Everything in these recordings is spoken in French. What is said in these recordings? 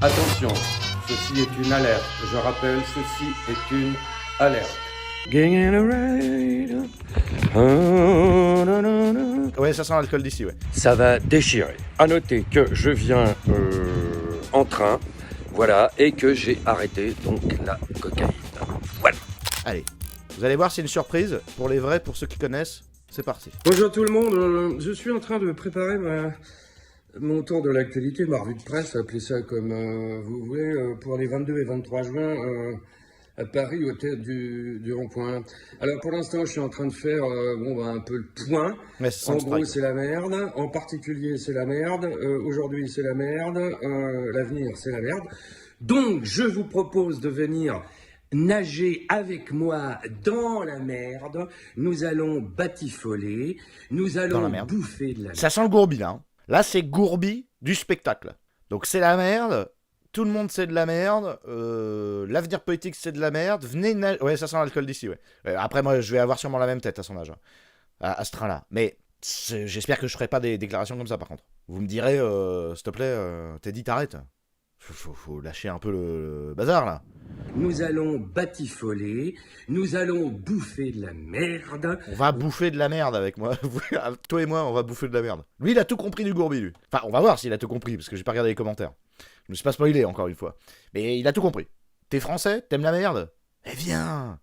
Attention, ceci est une alerte. Je rappelle, ceci est une alerte. Ouais, ça sent l'alcool d'ici, ouais. Ça va déchirer. À noter que je viens en train, voilà, et que j'ai arrêté donc la cocaïne. Voilà. Allez, vous allez voir, c'est une surprise. Pour les vrais, pour ceux qui connaissent, c'est parti. Bonjour tout le monde, je suis en train de préparer mon tour de l'actualité, ma revue de presse, appelez ça comme vous voulez, pour les 22 et 23 juin à Paris, au théâtre du Rond-Point. Alors pour l'instant, je suis en train de faire un peu le point. Ouais, ça sent En le gros, strike. c'est la merde. En particulier, c'est la merde. Aujourd'hui, c'est la merde. L'avenir, c'est la merde. Donc, je vous propose de venir nager avec moi dans la merde. Nous allons batifoler. Nous Dans la allons merde. bouffer de la merde. Ça sent le gourbi, là. Hein. Là, c'est gourbi du spectacle. Donc, c'est la merde. Tout le monde, c'est de la merde. L'avenir politique, c'est de la merde. Venez nager. Ouais, ça sent l'alcool d'ici, ouais. Après, moi, je vais avoir sûrement la même tête à son âge. Hein, à ce train-là. Mais j'espère que je ferai pas des déclarations comme ça, par contre. Vous me direz, s'il te plaît, Teddy, t'arrêtes. Faut lâcher un peu le bazar, là. Nous allons batifoler. Nous allons bouffer de la merde. On va bouffer de la merde avec moi. Toi et moi, on va bouffer de la merde. Lui, il a tout compris du gourbi, lui. Enfin, on va voir s'il a tout compris, parce que j'ai pas regardé les commentaires. Je me suis pas spoilé, encore une fois. Mais il a tout compris. T'es français? T'aimes la merde? Eh viens!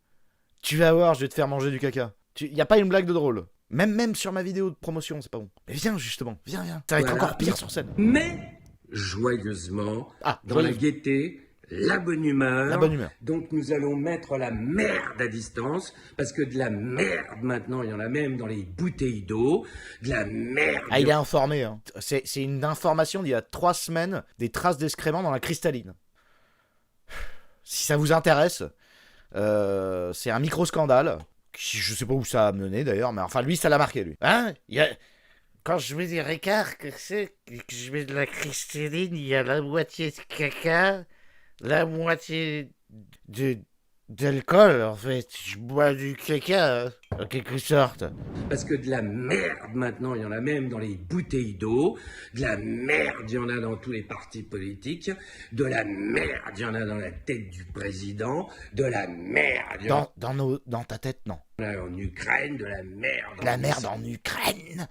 Tu vas voir, je vais te faire manger du caca. Y a pas une blague de drôle. Même sur ma vidéo de promotion, c'est pas bon. Mais viens, justement. Viens. Ça va être Voilà. encore pire sur scène. Mais joyeusement, dans la gaieté, la bonne humeur. La bonne humeur. Donc nous allons mettre la merde à distance, parce que de la merde maintenant, il y en a même dans les bouteilles d'eau. De la merde. Ah, il est informé. Hein. C'est une information d'il y a 3 semaines, des traces d'excréments dans la cristalline. Si ça vous intéresse, c'est un micro-scandale. Je sais pas où ça a mené d'ailleurs, mais enfin lui, ça l'a marqué, lui. Hein? Quand je mets des Ricard, que je mets de la cristalline, il y a la moitié de caca, la moitié d'alcool, en fait. Je bois du caca, hein, en quelque sorte. Parce que de la merde maintenant, il y en a même dans les bouteilles d'eau. De la merde, il y en a dans tous les partis politiques. De la merde, il y en a dans la tête du président. De la merde, il y en Dans ta tête, non. a en Ukraine. De la merde. La merde en Ukraine.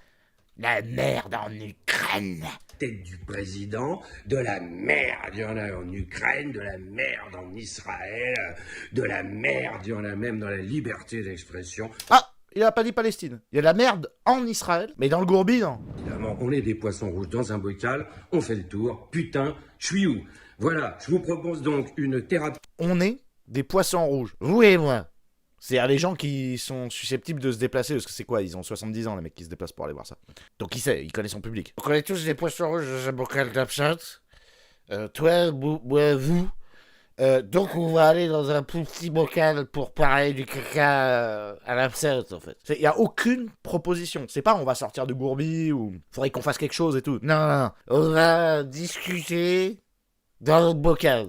La merde en Ukraine. Tête du président, de la merde, il y en a en Ukraine, de la merde en Israël, de la merde, il y en a même dans la liberté d'expression. Ah, il a pas dit Palestine. Il y a de la merde en Israël, mais dans le gourbi, non. Évidemment, on est des poissons rouges dans un bocal, on fait le tour, putain, je suis où? Voilà, je vous propose donc une thérapie. On est des poissons rouges. Vous et moi. C'est-à-dire les gens qui sont susceptibles de se déplacer, parce que c'est quoi? Ils ont 70 ans, les mecs qui se déplacent pour aller voir ça. Donc il sait, il connaît son public. On connaît tous des poissons rouges dans un bocal d'absinthe. Toi, moi, vous. Donc on va aller dans un plus petit bocal pour parler du caca à l'absinthe, en fait. Il n'y a aucune proposition. C'est pas on va sortir de gourbi ou faudrait qu'on fasse quelque chose et tout. Non. On va discuter dans le bocal.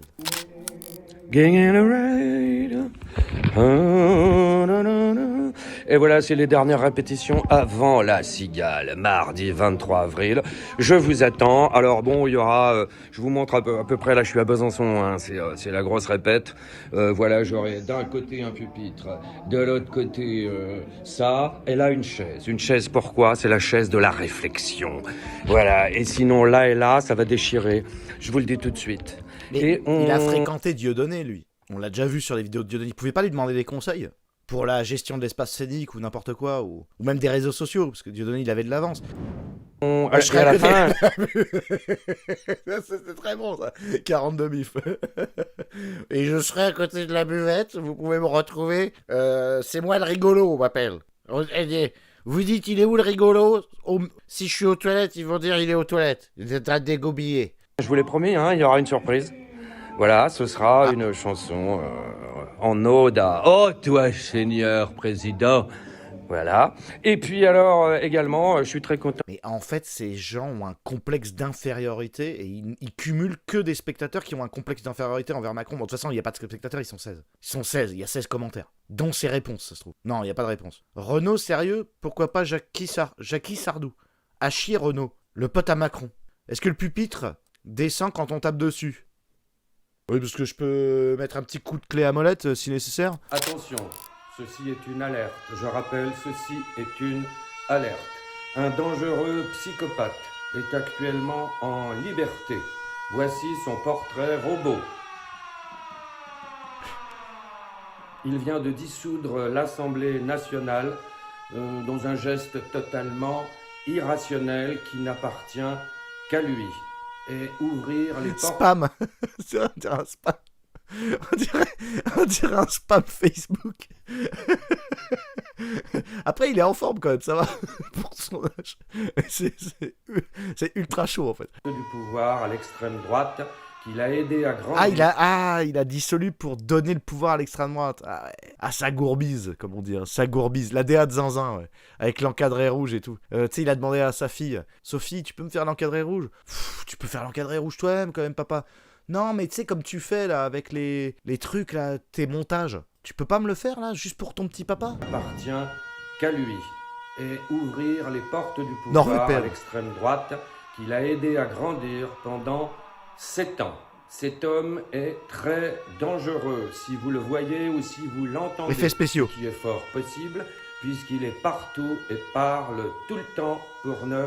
Et voilà, c'est les dernières répétitions avant la cigale, mardi 23 avril. Je vous attends. Alors bon, il y aura, je vous montre à peu près, là je suis à Besançon, hein, c'est la grosse répète. Voilà, j'aurai d'un côté un pupitre, de l'autre côté ça, et là une chaise. Une chaise pourquoi? C'est la chaise de la réflexion. Voilà, et sinon là et là, ça va déchirer. Je vous le dis tout de suite. Mais il a fréquenté Dieudonné, lui. On l'a déjà vu sur les vidéos de Dieudonné. Il pouvait pas lui demander des conseils pour la gestion de l'espace scénique ou n'importe quoi, ou même des réseaux sociaux, parce que Dieudonné, il avait de l'avance. Je serai à la fin. C'était très bon, ça. 42 bifs. Et je serai à côté de la buvette. Vous pouvez me retrouver. C'est moi le rigolo, on m'appelle. Vous dites, il est où le rigolo? Si je suis aux toilettes, ils vont dire, il est aux toilettes. Il est en train de dégobiller. Je vous l'ai promis, hein, il y aura une surprise. Voilà, ce sera une chanson en ode à « Oh, toi, Seigneur Président !» Voilà. Et puis alors, également, je suis très content. Mais en fait, ces gens ont un complexe d'infériorité et ils cumulent que des spectateurs qui ont un complexe d'infériorité envers Macron. Bon, de toute façon, il n'y a pas de spectateurs, ils sont 16. Ils sont 16, il y a 16 commentaires. Dont ses réponses, ça se trouve. Non, il n'y a pas de réponse. Renaud, sérieux? Pourquoi pas Jackie Sardou? À chier, Renaud. Le pote à Macron. Est-ce que le pupitre descend quand on tape dessus? Oui, parce que je peux mettre un petit coup de clé à molette si nécessaire. Attention, ceci est une alerte. Je rappelle, ceci est une alerte. Un dangereux psychopathe est actuellement en liberté. Voici son portrait robot. Il vient de dissoudre l'Assemblée nationale dans un geste totalement irrationnel qui n'appartient qu'à lui. Et ouvrir les portes... Spam. On dirait un spam. On dirait un spam Facebook. Après, il est en forme quand même, ça va. Pour son âge. C'est ultra chaud en fait. du pouvoir à l'extrême droite qu'il a aidé à grandir. Il a dissolu pour donner le pouvoir à l'extrême droite. Ah, ouais. Ah, ça gourbise, comme on dit. Hein. Ça gourbise. La DA de Zinzin, ouais. Avec l'encadré rouge et tout. Tu sais, il a demandé à sa fille, Sophie, tu peux me faire l'encadré rouge? Pff, tu peux faire l'encadré rouge toi-même, quand même, papa. Non, mais tu sais, comme tu fais, là, avec les trucs, là, tes montages. Tu peux pas me le faire, là, juste pour ton petit papa? Appartient qu'à lui. Et ouvrir les portes du Non, pouvoir repère. à l'extrême droite qu'il a aidé à grandir pendant 7 ans. Cet homme est très dangereux, si vous le voyez ou si vous l'entendez. Effets spéciaux. Ce qui est fort possible, puisqu'il est partout et parle tout le temps pour ne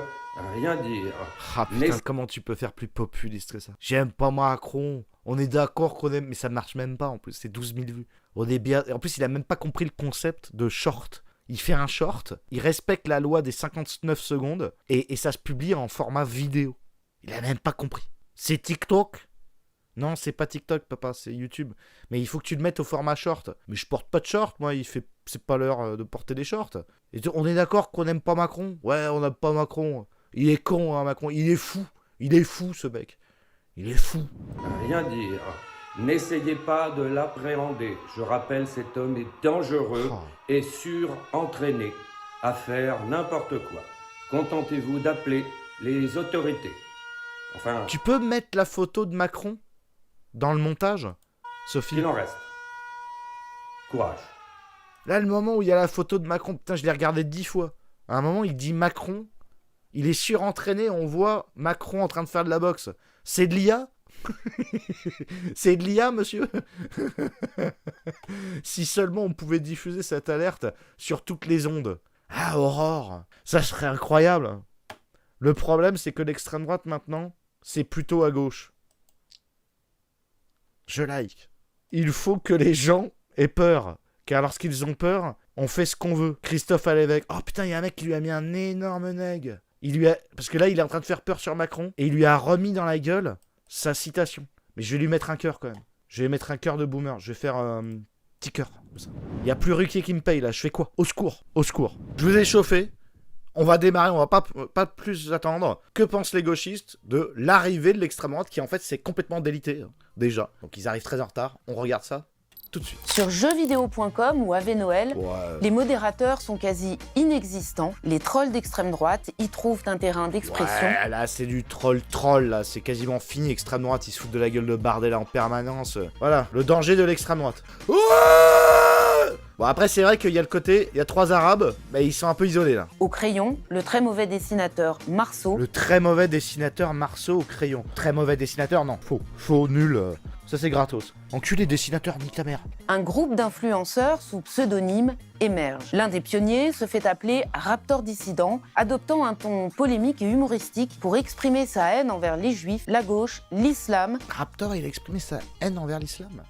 rien dire. Ah putain, comment tu peux faire plus populiste que ça? J'aime pas Macron. On est d'accord qu'on aime, mais ça marche même pas en plus, c'est 12 000 vues. On est bien... En plus, il a même pas compris le concept de short. Il fait un short, il respecte la loi des 59 secondes, et ça se publie en format vidéo. Il a même pas compris. C'est TikTok? Non, c'est pas TikTok, papa, c'est YouTube. Mais il faut que tu le mettes au format short. Mais je porte pas de short, moi, c'est pas l'heure de porter des shorts. Et on est d'accord qu'on aime pas Macron? Ouais, on n'aime pas Macron. Il est con, hein, Macron. Il est fou. Il est fou, ce mec. Il est fou. Rien dire. N'essayez pas de l'appréhender. Je rappelle, cet homme est dangereux et surentraîné à faire n'importe quoi. Contentez-vous d'appeler les autorités. Enfin, Tu peux mettre la photo de Macron dans le montage, Sophie? qu'il en reste. Courage. Là, le moment où il y a la photo de Macron, putain, je l'ai regardé 10 fois. À un moment, il dit Macron, il est surentraîné, on voit Macron en train de faire de la boxe. C'est de l'IA? C'est de l'IA, monsieur? Si seulement on pouvait diffuser cette alerte sur toutes les ondes. Ah, Aurore, ça serait incroyable. Le problème, c'est que l'extrême droite, maintenant, c'est plutôt à gauche. Je like. Il faut que les gens aient peur. Car lorsqu'ils ont peur, on fait ce qu'on veut. Christophe Alévèque. Oh putain, il y a un mec qui lui a mis un énorme neg. Parce que là, il est en train de faire peur sur Macron. Et il lui a remis dans la gueule sa citation. Mais je vais lui mettre un cœur quand même. Je vais mettre un cœur de boomer. Je vais faire un petit cœur. Il n'y a plus Ruquier qui me paye là. Je fais quoi? Au secours. Au secours. Je vous ai chauffé. On va démarrer, on va pas plus attendre. Que pensent les gauchistes de l'arrivée de l'extrême droite qui en fait s'est complètement délité hein, déjà. Donc ils arrivent très en retard. On regarde ça tout de suite. Sur jeuxvideo.com ou Ave Noël, les modérateurs sont quasi inexistants. Les trolls d'extrême droite y trouvent un terrain d'expression. Ouais, là c'est du troll là, c'est quasiment fini. Extrême droite, ils se foutent de la gueule de Bardella en permanence. Voilà, le danger de l'extrême droite. Ouais. Bon après c'est vrai qu'il y a le côté, il y a 3 arabes, mais ils sont un peu isolés là. Au crayon, le très mauvais dessinateur Marceau. Le très mauvais dessinateur Marceau au crayon. Très mauvais dessinateur, non, faux, nul. Ça c'est gratos. Enculé dessinateur, nique ta mère. Un groupe d'influenceurs sous pseudonyme émerge. L'un des pionniers se fait appeler Raptor Dissident, adoptant un ton polémique et humoristique pour exprimer sa haine envers les juifs, la gauche, l'islam. Raptor, il a exprimé sa haine envers l'islam.